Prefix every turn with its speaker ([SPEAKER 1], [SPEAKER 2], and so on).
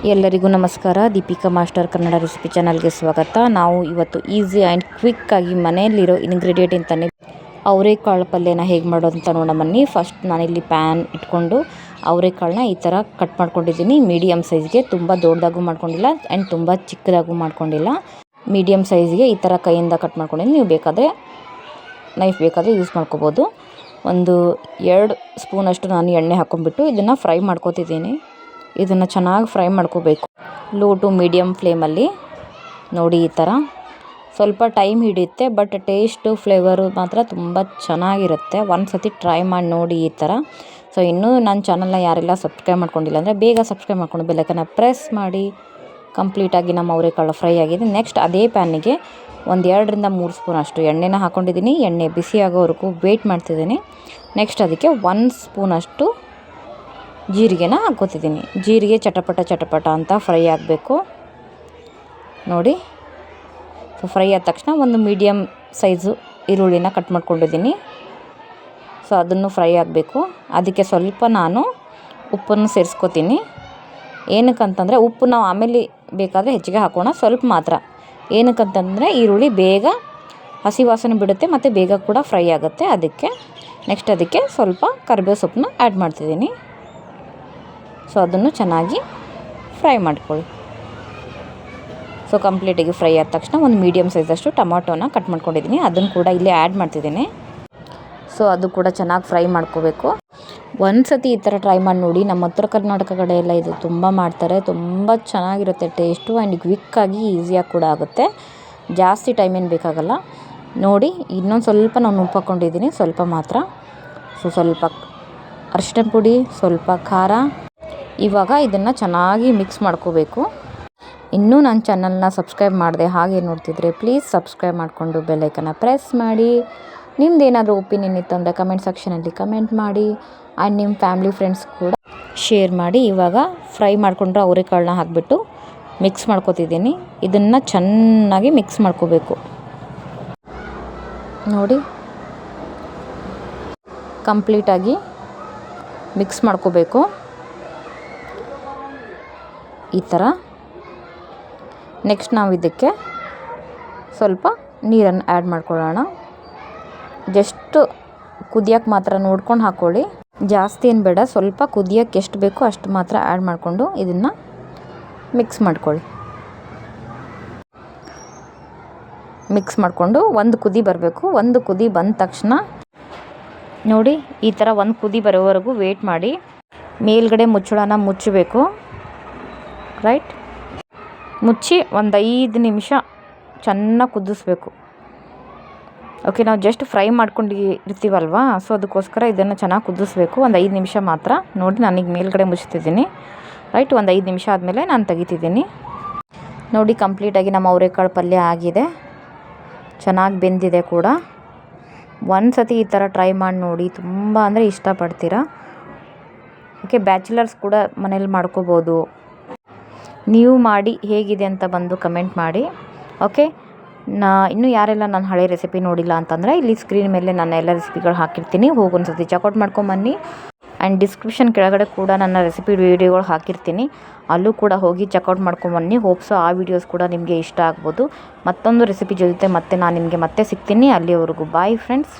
[SPEAKER 1] ಎಲ್ಲರಿಗೂ ನಮಸ್ಕಾರ. Deepika master Kannada recipe ಚಾನಲ್ಗೆ ಸ್ವಾಗತ. ನಾವು ಇವತ್ತು ಈಸಿ ಆ್ಯಂಡ್ ಕ್ವಿಕ್ಕಾಗಿ ಮನೆಯಲ್ಲಿರೋ ಇಂಗ್ರೀಡಿಯೆಂಟ್ ಅಂತಲೇ ಅವರೆಕಾಳು ಪಲ್ಯನ ಹೇಗೆ ಮಾಡೋದು ಅಂತ ನೋಡೋಣ ಬನ್ನಿ. ಫಸ್ಟ್ ನಾನಿಲ್ಲಿ ಪ್ಯಾನ್ ಇಟ್ಕೊಂಡು ಅವರೆಕಾಳನ್ನ ಈ ಥರ ಕಟ್ ಮಾಡ್ಕೊಂಡಿದ್ದೀನಿ. ಮೀಡಿಯಮ್ ಸೈಜ್ಗೆ, ತುಂಬ ದೊಡ್ಡದಾಗೂ ಮಾಡ್ಕೊಂಡಿಲ್ಲ ಆ್ಯಂಡ್ ತುಂಬ ಚಿಕ್ಕದಾಗೂ ಮಾಡ್ಕೊಂಡಿಲ್ಲ. ಮೀಡಿಯಮ್ ಸೈಜ್ಗೆ ಈ ಥರ ಕೈಯಿಂದ ಕಟ್ ಮಾಡ್ಕೊಂಡಿದ್ದೀನಿ. ನೀವು ಬೇಕಾದರೆ ನೈಫ್ ಬೇಕಾದರೆ ಯೂಸ್ ಮಾಡ್ಕೋಬೋದು. ಒಂದು 2 ಸ್ಪೂನಷ್ಟು ನಾನು ಎಣ್ಣೆ ಹಾಕ್ಕೊಂಡ್ಬಿಟ್ಟು ಇದನ್ನು ಫ್ರೈ ಮಾಡ್ಕೋತಿದ್ದೀನಿ. ಇದನ್ನು ಚೆನ್ನಾಗಿ ಫ್ರೈ ಮಾಡ್ಕೋಬೇಕು, ಲೋ ಟು ಮೀಡಿಯಮ್ ಫ್ಲೇಮಲ್ಲಿ. ನೋಡಿ ಈ ಥರ ಸ್ವಲ್ಪ ಟೈಮ್ ಹಿಡಿಯುತ್ತೆ, ಬಟ್ ಟೇಸ್ಟು ಫ್ಲೇವರು ಮಾತ್ರ ತುಂಬ ಚೆನ್ನಾಗಿರುತ್ತೆ. ಒಂದು ಸತಿ ಟ್ರೈ ಮಾಡಿ ನೋಡಿ ಈ ಥರ. ಸೊ ಇನ್ನೂ ನನ್ನ ಚಾನಲ್ನ ಯಾರೆಲ್ಲ ಸಬ್ಸ್ಕ್ರೈಬ್ ಮಾಡ್ಕೊಂಡಿಲ್ಲ ಅಂದರೆ ಬೇಗ ಸಬ್ಸ್ಕ್ರೈಬ್ ಮಾಡ್ಕೊಂಡು ಬೆಲ್ಲೈಕನ್ನ ಪ್ರೆಸ್ ಮಾಡಿ. ಕಂಪ್ಲೀಟಾಗಿ ನಮ್ಮ ಅವರೆಕಾಳು ಫ್ರೈ ಆಗಿದೆ. ನೆಕ್ಸ್ಟ್ ಅದೇ ಪ್ಯಾನಿಗೆ ಒಂದು 2ರಿಂದ 3 ಸ್ಪೂನ್ ಅಷ್ಟು ಎಣ್ಣೆನ ಹಾಕ್ಕೊಂಡಿದ್ದೀನಿ. ಎಣ್ಣೆ ಬಿಸಿ ಆಗೋವರೆಗೂ ವೇಟ್ ಮಾಡ್ತಿದ್ದೀನಿ. ನೆಕ್ಸ್ಟ್ ಅದಕ್ಕೆ 1 ಸ್ಪೂನಷ್ಟು ಜೀರಿಗೆನ ಹಾಕ್ಕೋತಿದ್ದೀನಿ. ಜೀರಿಗೆ ಚಟಪಟ ಅಂತ ಫ್ರೈ ಆಗಬೇಕು ನೋಡಿ. ಸೊ ಫ್ರೈ ಆದ ತಕ್ಷಣ ಒಂದು ಮೀಡಿಯಮ್ ಸೈಜು ಈರುಳ್ಳಿನ ಕಟ್ ಮಾಡ್ಕೊಂಡಿದ್ದೀನಿ. ಸೊ ಅದನ್ನು ಫ್ರೈ ಆಗಬೇಕು. ಅದಕ್ಕೆ ಸ್ವಲ್ಪ ನಾನು ಉಪ್ಪನ್ನು ಸೇರಿಸ್ಕೋತೀನಿ. ಏನಕ್ಕಂತಂದರೆ ಉಪ್ಪು ನಾವು ಆಮೇಲೆ ಬೇಕಾದರೆ ಹೆಚ್ಚಿಗೆ ಹಾಕೋಣ, ಸ್ವಲ್ಪ ಮಾತ್ರ. ಏನಕ್ಕಂತಂದರೆ ಈರುಳ್ಳಿ ಬೇಗ ಹಸಿ ವಾಸನೆ ಬಿಡುತ್ತೆ ಮತ್ತು ಬೇಗ ಕೂಡ ಫ್ರೈ ಆಗುತ್ತೆ. ಅದಕ್ಕೆ ನೆಕ್ಸ್ಟ್ ಅದಕ್ಕೆ ಸ್ವಲ್ಪ ಕರಿಬೇವು ಸೊಪ್ಪನ್ನ ಆ್ಯಡ್ ಮಾಡ್ತಿದ್ದೀನಿ. ಸೊ ಅದನ್ನು ಚೆನ್ನಾಗಿ ಫ್ರೈ ಮಾಡ್ಕೊಳ್ಳಿ. ಸೊ ಕಂಪ್ಲೀಟಾಗಿ ಫ್ರೈ ಆದ ತಕ್ಷಣ ಒಂದು ಮೀಡಿಯಮ್ ಸೈಜಷ್ಟು ಟೊಮಾಟೋನ ಕಟ್ ಮಾಡ್ಕೊಂಡಿದ್ದೀನಿ. ಅದನ್ನು ಕೂಡ ಇಲ್ಲಿ ಆ್ಯಡ್ ಮಾಡ್ತಿದ್ದೀನಿ. ಸೊ ಅದು ಕೂಡ ಚೆನ್ನಾಗಿ ಫ್ರೈ ಮಾಡ್ಕೋಬೇಕು. ಒಂದು ಸತಿ ಈ ಥರ ಟ್ರೈ ಮಾಡಿ ನೋಡಿ. ನಮ್ಮ ಉತ್ತರ ಕರ್ನಾಟಕ ಕಡೆ ಎಲ್ಲ ಇದು ತುಂಬ ಮಾಡ್ತಾರೆ. ತುಂಬ ಚೆನ್ನಾಗಿರುತ್ತೆ ಟೇಸ್ಟು ಆ್ಯಂಡ್ ಕ್ವಿಕ್ಕಾಗಿ ಈಸಿಯಾಗಿ ಕೂಡ ಆಗುತ್ತೆ. ಜಾಸ್ತಿ ಟೈಮ್ ಏನು ಬೇಕಾಗಲ್ಲ. ನೋಡಿ ಇನ್ನೊಂದು ಸ್ವಲ್ಪ ನಾನು ಉಪ್ಪು ಹಾಕ್ಕೊಂಡಿದ್ದೀನಿ, ಸ್ವಲ್ಪ ಮಾತ್ರ. ಸೊ ಸ್ವಲ್ಪ ಅರಿಶಿನ ಪುಡಿ, ಸ್ವಲ್ಪ ಖಾರ. ಇವಾಗ ಇದನ್ನು ಚೆನ್ನಾಗಿ ಮಿಕ್ಸ್ ಮಾಡ್ಕೋಬೇಕು. ಇನ್ನೂ ನನ್ನ ಚಾನಲ್ನ ಸಬ್ಸ್ಕ್ರೈಬ್ ಮಾಡಿದೆ ಹಾಗೆ ನೋಡ್ತಿದ್ರೆ ಪ್ಲೀಸ್ ಸಬ್ಸ್ಕ್ರೈಬ್ ಮಾಡಿಕೊಂಡು ಬೆಲ್ಲೈಕನ್ನ ಪ್ರೆಸ್ ಮಾಡಿ. ನಿಮ್ದೇನಾದರೂ ಒಪಿನಿಯನ್ ಇತ್ತು ಅಂದರೆ ಕಮೆಂಟ್ ಸೆಕ್ಷನಲ್ಲಿ ಕಮೆಂಟ್ ಮಾಡಿ. ಆ್ಯಂಡ್ ನಿಮ್ಮ ಫ್ಯಾಮ್ಲಿ ಫ್ರೆಂಡ್ಸ್ ಕೂಡ ಶೇರ್ ಮಾಡಿ. ಇವಾಗ ಫ್ರೈ ಮಾಡಿಕೊಂಡ್ರೆ ಅವರೆಕಾಳನ್ನ ಹಾಕಿಬಿಟ್ಟು ಮಿಕ್ಸ್ ಮಾಡ್ಕೋತಿದ್ದೀನಿ. ಇದನ್ನು ಚೆನ್ನಾಗಿ ಮಿಕ್ಸ್ ಮಾಡ್ಕೋಬೇಕು ನೋಡಿ. ಕಂಪ್ಲೀಟಾಗಿ ಮಿಕ್ಸ್ ಮಾಡ್ಕೋಬೇಕು ಈ ಥರ. ನೆಕ್ಸ್ಟ್ ನಾವು ಇದಕ್ಕೆ ಸ್ವಲ್ಪ ನೀರನ್ನು ಆ್ಯಡ್ ಮಾಡ್ಕೊಳ್ಳೋಣ. ಜಸ್ಟ್ ಕುದಿಯೋಕ್ಕೆ ಮಾತ್ರ ನೋಡ್ಕೊಂಡು ಹಾಕ್ಕೊಳ್ಳಿ, ಜಾಸ್ತಿ ಏನು ಬೇಡ. ಸ್ವಲ್ಪ ಕುದಿಯೋಕ್ಕೆ ಎಷ್ಟು ಬೇಕೋ ಅಷ್ಟು ಮಾತ್ರ ಆ್ಯಡ್ ಮಾಡಿಕೊಂಡು ಇದನ್ನು ಮಿಕ್ಸ್ ಮಾಡ್ಕೊಳ್ಳಿ. ಮಿಕ್ಸ್ ಮಾಡಿಕೊಂಡು ಒಂದು ಕುದಿ ಬರಬೇಕು. ಒಂದು ಕುದಿ ಬಂದ ತಕ್ಷಣ ನೋಡಿ ಈ ಥರ ಒಂದು ಕುದಿ ಬರೋವರೆಗೂ ವೇಟ್ ಮಾಡಿ. ಮೇಲ್ಗಡೆ ಮುಚ್ಚಳನ ಮುಚ್ಚಬೇಕು, ರೈಟ್. ಮುಚ್ಚಿ ಒಂದು 5 ನಿಮಿಷ ಚೆನ್ನಾಗಿ ಕುದಿಸ್ಬೇಕು. ಓಕೆ, ನಾವು ಜಸ್ಟ್ ಫ್ರೈ ಮಾಡ್ಕೊಂಡಿರ್ತೀವಲ್ವ, ಸೊ ಅದಕ್ಕೋಸ್ಕರ ಇದನ್ನು ಚೆನ್ನಾಗಿ ಕುದಿಸ್ಬೇಕು. ಒಂದು 5 ನಿಮಿಷ ಮಾತ್ರ. ನೋಡಿ ನಾನೀಗ ಮೇಲ್ಗಡೆ ಮುಚ್ತಿದ್ದೀನಿ, ರೈಟ್. ಒಂದು 5 ನಿಮಿಷ ಆದಮೇಲೆ ನಾನು ತೆಗಿತಿದ್ದೀನಿ. ನೋಡಿ ಕಂಪ್ಲೀಟಾಗಿ ನಮ್ಮ ಅವರೆಕಾಳು ಪಲ್ಯ ಆಗಿದೆ, ಚೆನ್ನಾಗಿ ಬೆಂದಿದೆ ಕೂಡ. ಒಂದು ಸತಿ ಈ ಥರ ಟ್ರೈ ಮಾಡಿ ನೋಡಿ, ತುಂಬ ಅಂದರೆ ಇಷ್ಟಪಡ್ತೀರಾ. ಓಕೆ, ಬ್ಯಾಚುಲರ್ಸ್ ಕೂಡ ಮನೇಲಿ ಮಾಡ್ಕೋಬೋದು. ನೀವು ಮಾಡಿ ಹೇಗಿದೆ ಅಂತ ಬಂದು ಕಮೆಂಟ್ ಮಾಡಿ. ಓಕೆ, ಇನ್ನೂ ಯಾರೆಲ್ಲ ನಾನು ಹಳೆ ರೆಸಿಪಿ ನೋಡಿಲ್ಲ ಅಂತಂದರೆ ಇಲ್ಲಿ ಸ್ಕ್ರೀನ್ ಮೇಲೆ ನನ್ನ ಎಲ್ಲ ರೆಸಿಪಿಗಳು ಹಾಕಿರ್ತೀನಿ, ಹೋಗಿ ಒಂದು ಸತಿ ಚೆಕ್ಔಟ್ ಮಾಡ್ಕೊಂಬನ್ನಿ. ಆ್ಯಂಡ್ ಡಿಸ್ಕ್ರಿಪ್ಷನ್ ಕೆಳಗಡೆ ಕೂಡ ನನ್ನ ರೆಸಿಪಿ ವೀಡಿಯೋಗಳು ಹಾಕಿರ್ತೀನಿ, ಅಲ್ಲೂ ಕೂಡ ಹೋಗಿ ಚೆಕ್ಔಟ್ ಮಾಡ್ಕೊಂಬನ್ನಿ. ಹೋಪ್ಸೋ ಆ ವಿಡಿಯೋಸ್ ಕೂಡ ನಿಮಗೆ ಇಷ್ಟ ಆಗ್ಬೋದು. ಮತ್ತೊಂದು ರೆಸಿಪಿ ಜೊತೆ ಮತ್ತೆ ನಾನು ನಿಮಗೆ ಮತ್ತೆ ಸಿಗ್ತೀನಿ. ಅಲ್ಲಿವರೆಗೂ ಬಾಯ್ ಫ್ರೆಂಡ್ಸ್.